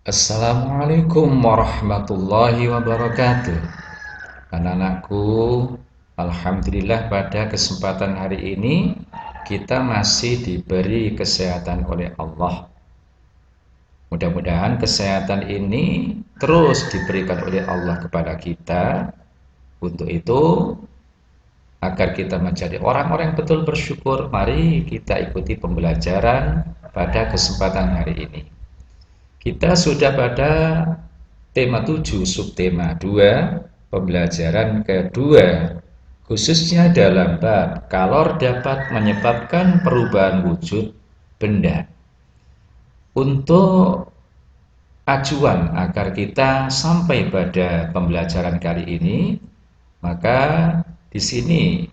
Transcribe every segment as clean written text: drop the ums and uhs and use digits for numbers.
Assalamualaikum warahmatullahi wabarakatuh. Anak-anakku, alhamdulillah pada kesempatan hari ini kita masih diberi kesehatan oleh Allah. Mudah-mudahan kesehatan ini terus diberikan oleh Allah kepada kita. Untuk itu, agar kita menjadi orang-orang yang betul bersyukur, mari kita ikuti pembelajaran pada kesempatan hari ini. Kita sudah pada tema 7, subtema 2, pembelajaran kedua, khususnya dalam bab kalor dapat menyebabkan perubahan wujud benda. Untuk acuan agar kita sampai pada pembelajaran kali ini, maka di sini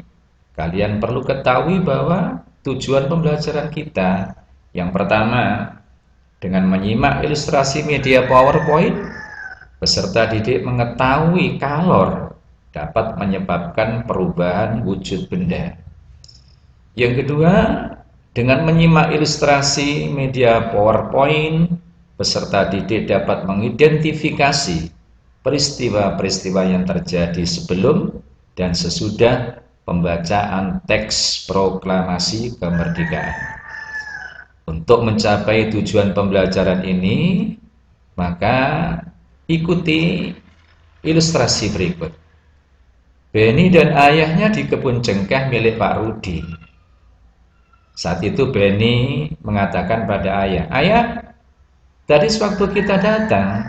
kalian perlu ketahui bahwa tujuan pembelajaran kita yang pertama, dengan menyimak ilustrasi media PowerPoint, peserta didik mengetahui kalor dapat menyebabkan perubahan wujud benda. Yang kedua, dengan menyimak ilustrasi media PowerPoint, peserta didik dapat mengidentifikasi peristiwa-peristiwa yang terjadi sebelum dan sesudah pembacaan teks proklamasi kemerdekaan. Untuk mencapai tujuan pembelajaran ini, maka ikuti ilustrasi berikut. Beni dan ayahnya di kebun cengkeh milik Pak Rudi. Saat itu Beni mengatakan pada ayah, "Ayah, tadi sewaktu kita datang,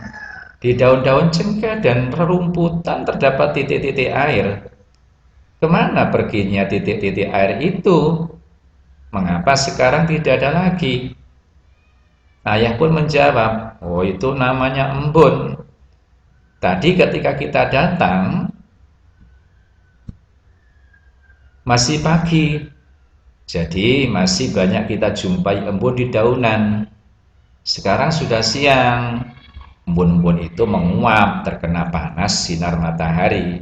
di daun-daun cengkeh dan rerumputan terdapat titik-titik air. Kemana perginya titik-titik air itu? Mengapa sekarang tidak ada lagi?" Ayah pun menjawab, "Oh, itu namanya embun. Tadi ketika kita datang, masih pagi, jadi masih banyak kita jumpai embun di daunan. Sekarang sudah siang, embun-embun itu menguap terkena panas sinar matahari."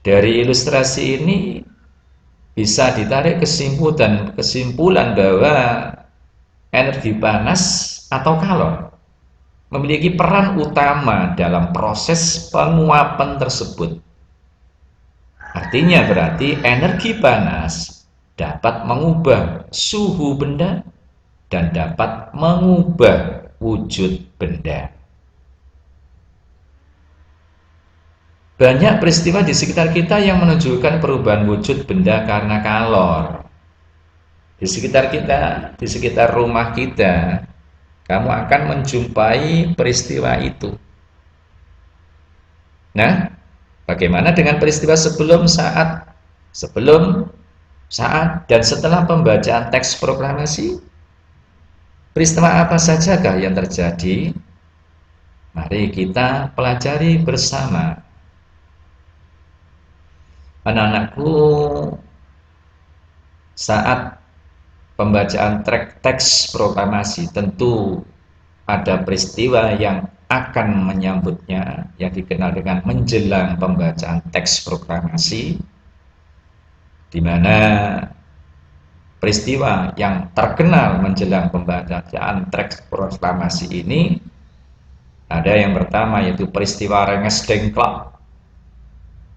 Dari ilustrasi ini bisa ditarik kesimpulan bahwa energi panas atau kalor memiliki peran utama dalam proses penguapan tersebut. Artinya berarti energi panas dapat mengubah suhu benda dan dapat mengubah wujud benda. Banyak peristiwa di sekitar kita yang menunjukkan perubahan wujud benda karena kalor. Di sekitar kita, di sekitar rumah kita, kamu akan menjumpai peristiwa itu. Nah, bagaimana dengan peristiwa sebelum, saat, dan setelah pembacaan teks proklamasi? Peristiwa apa sajakah yang terjadi? Mari kita pelajari bersama. Anak-anakku, saat pembacaan teks proklamasi tentu ada peristiwa yang akan menyambutnya yang dikenal dengan menjelang pembacaan teks proklamasi, di mana peristiwa yang terkenal menjelang pembacaan teks proklamasi ini ada yang pertama, yaitu peristiwa Rengas Dengklok,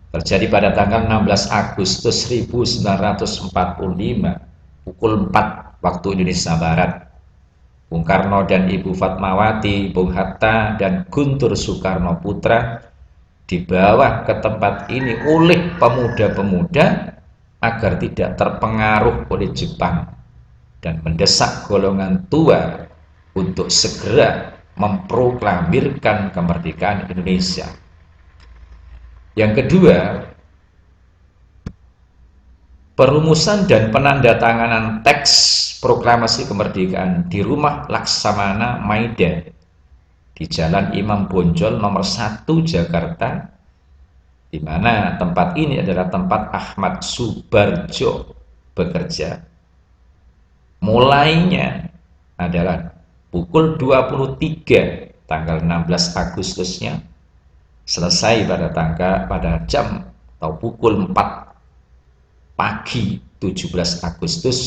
terjadi pada tanggal 16 Agustus 1945 pukul 4 waktu Indonesia Barat. Bung Karno dan Ibu Fatmawati, Bung Hatta dan Guntur Soekarno Putra dibawa ke tempat ini oleh pemuda-pemuda agar tidak terpengaruh oleh Jepang dan mendesak golongan tua untuk segera memproklamirkan kemerdekaan Indonesia. Yang kedua, perumusan dan penandatanganan teks proklamasi kemerdekaan di rumah Laksamana Maida di Jalan Imam Bonjol nomor 1 Jakarta, di mana tempat ini adalah tempat Ahmad Subarjo bekerja. Mulainya adalah pukul 23 tanggal 16 Agustusnya, selesai pada jam atau pukul 4 pagi 17 Agustus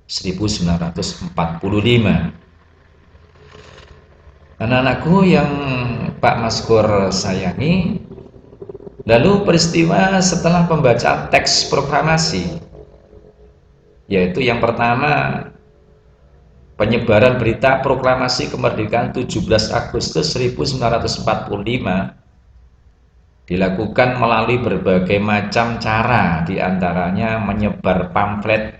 1945. Anak-anakku yang Pak Maskur sayangi, lalu peristiwa setelah pembacaan teks proklamasi, yaitu yang pertama penyebaran berita proklamasi kemerdekaan 17 Agustus 1945 dilakukan melalui berbagai macam cara, diantaranya menyebar pamflet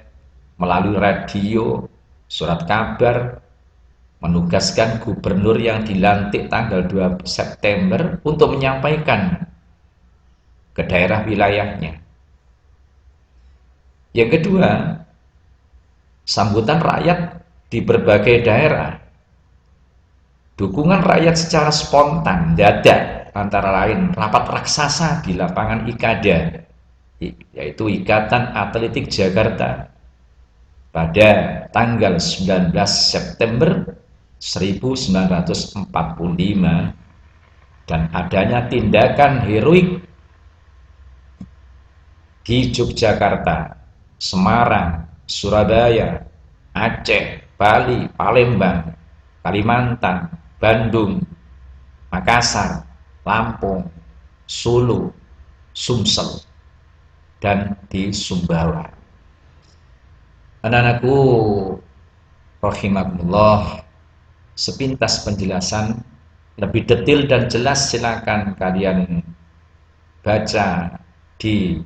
melalui radio, surat kabar, menugaskan gubernur yang dilantik tanggal 2 September untuk menyampaikan ke daerah wilayahnya. Yang kedua, sambutan rakyat di berbagai daerah. Dukungan rakyat secara spontan, dadak, antara lain rapat raksasa di lapangan Ikada, yaitu Ikatan Atletik Jakarta, pada tanggal 19 September 1945, dan adanya tindakan heroik di Yogyakarta, Semarang, Surabaya, Aceh, Bali, Palembang, Kalimantan, Bandung, Makassar, Lampung, Solo, Sumsel, dan di Sumbawa. Anak-anakku rahimakumullah, sepintas penjelasan lebih detail dan jelas silakan kalian baca di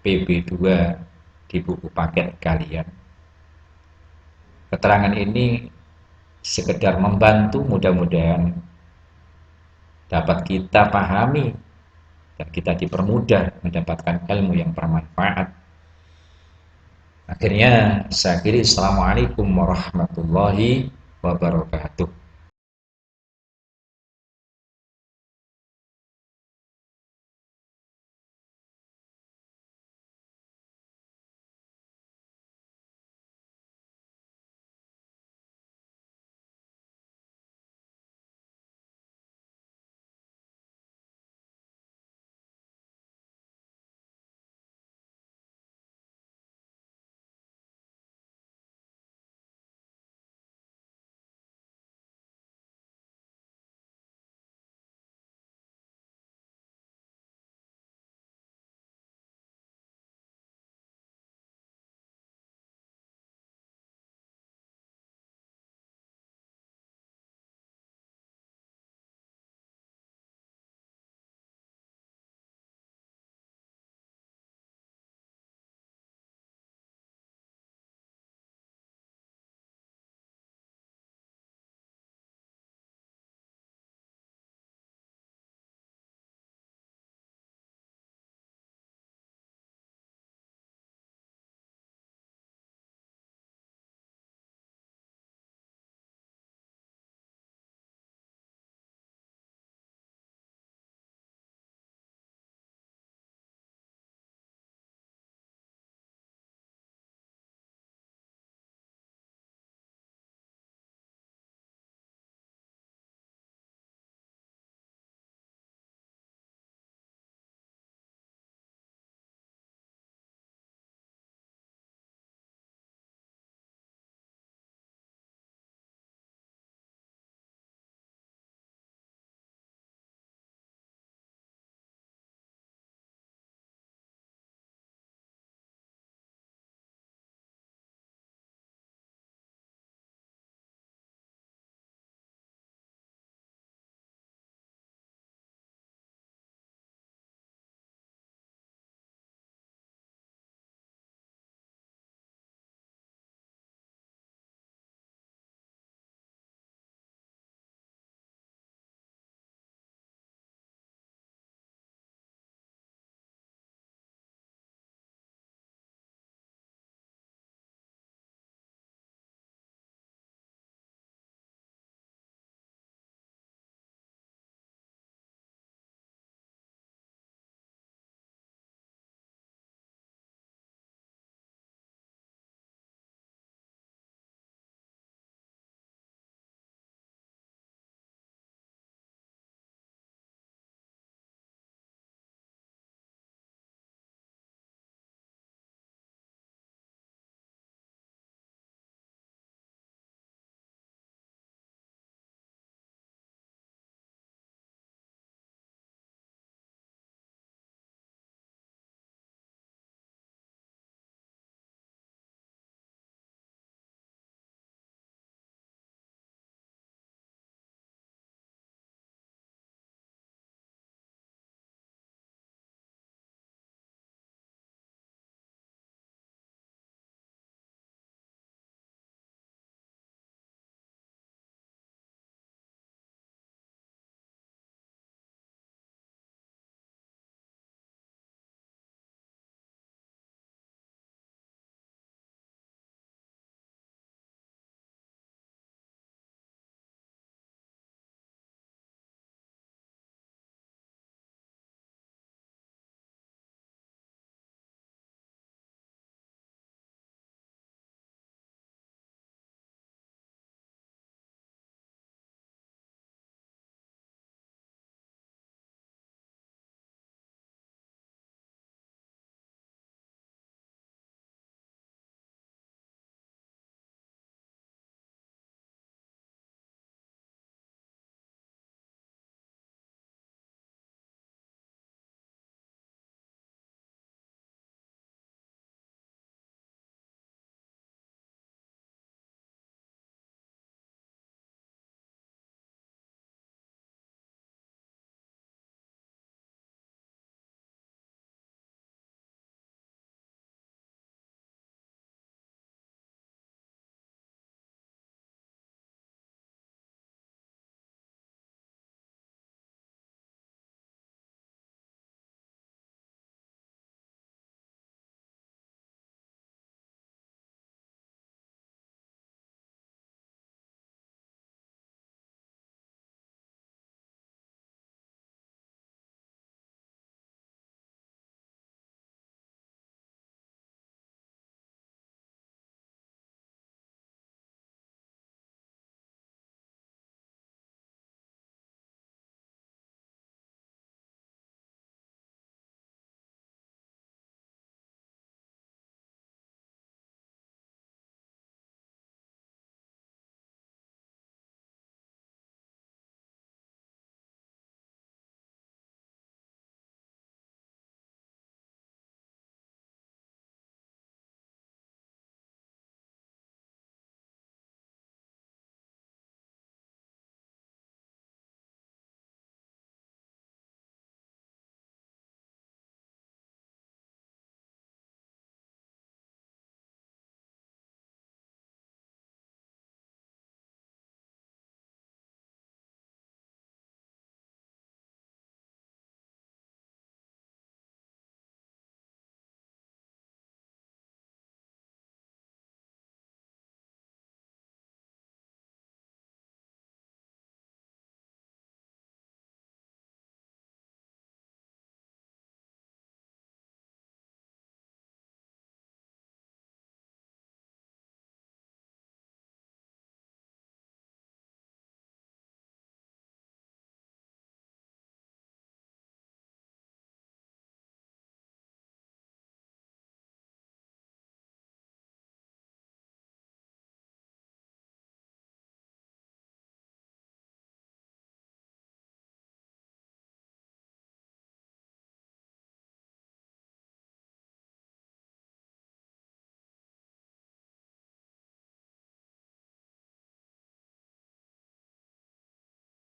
PB2 di buku paket kalian. Keterangan ini sekedar membantu, mudah-mudahan dapat kita pahami dan kita dipermudah mendapatkan ilmu yang bermanfaat. Akhirnya saya akhiri, assalamualaikum warahmatullahi wabarakatuh.